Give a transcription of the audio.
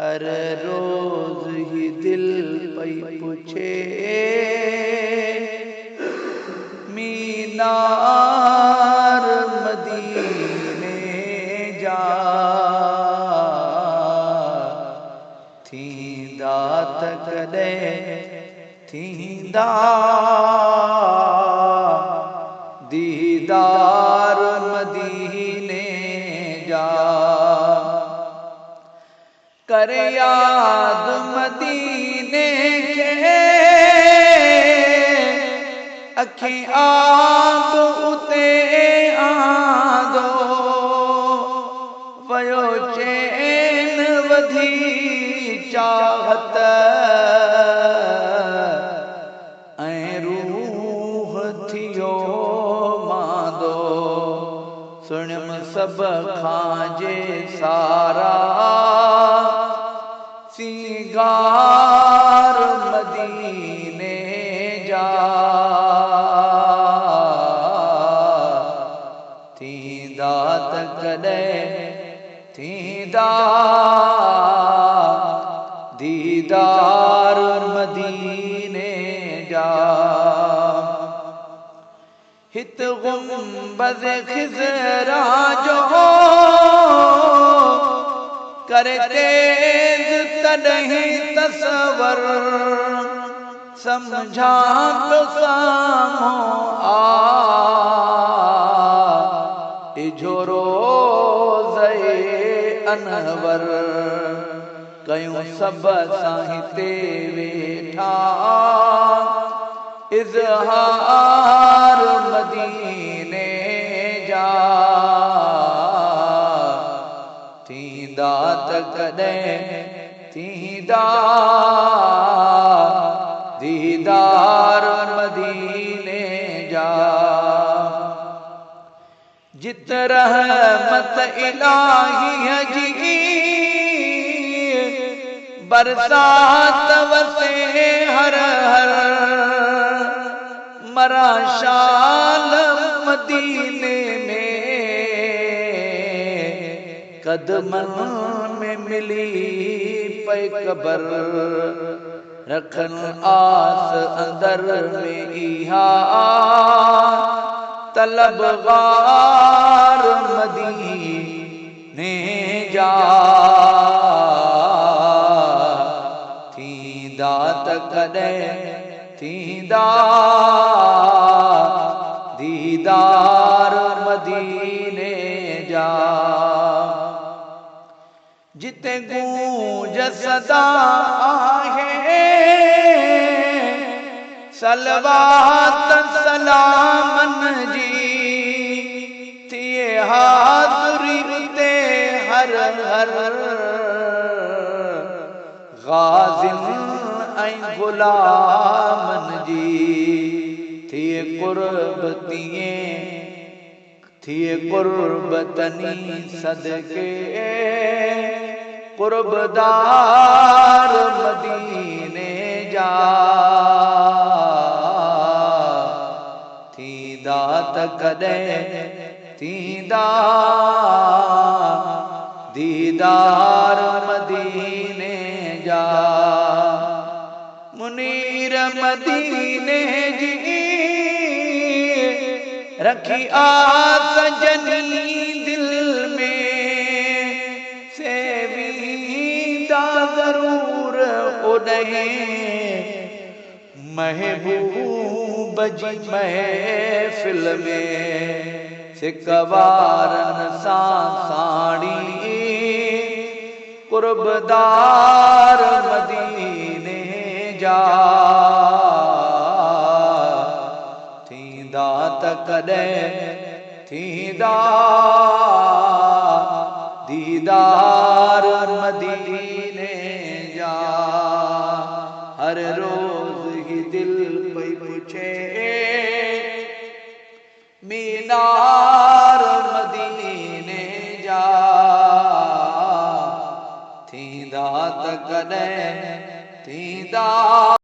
हर रोज ही दिल पई पूछे मीनार मदीने जा थींदा त कॾहिं थींदा दीदार मदीने जा कर याद मदीने के अखी आंद उते आंदो वयो चैन वधी चाहत ऐं रूह थियो मांदो सुणियम सब खां जे सारा सिंगार मदीने जा थींदा त कॾहिं थींदा दीदार मदीने जा हित गुंबद खिज़रा जो करे तेज तॾहिं तसवर समझा तो साम्हूं आ इजो रोज़े अनवर कयूं सब साहिते वेठा इज़हार मदीने जा थींदा त कॾहिं थींदा दीदार मदीने जा जित रहमत इलाही जी बरसात वसे हर हर मरा शाल मदीने में कदमन में मिली पे कबर रखन आस अंदर में इहा तलबगार मदीने जा थींदा त कॾहिं थींदा दीदार मदीने जा जिते गूंज सदा आहे सलवात सलामन जी थिए हाज़िरी उते हर हर गाज़िन ऐं गुलामन जी थिए कुर्बतनी सदके कुर्बदार मदीने जा थींदा त कॾहिं थींदा दीदार मदीने जा मुनीर मदीने जी रखी आस जनी दिल में सेवीदा जरूर उन्हें महबूब जी महफिल में सिकवारन सां साड़ी कुर्बदार मदीने जा थींदा त कॾहिं थींदा दीदार मदीने जा हर रोज ही दिल पई पूछे मीनार मदीने जा थींदा त कॾहिं थींदा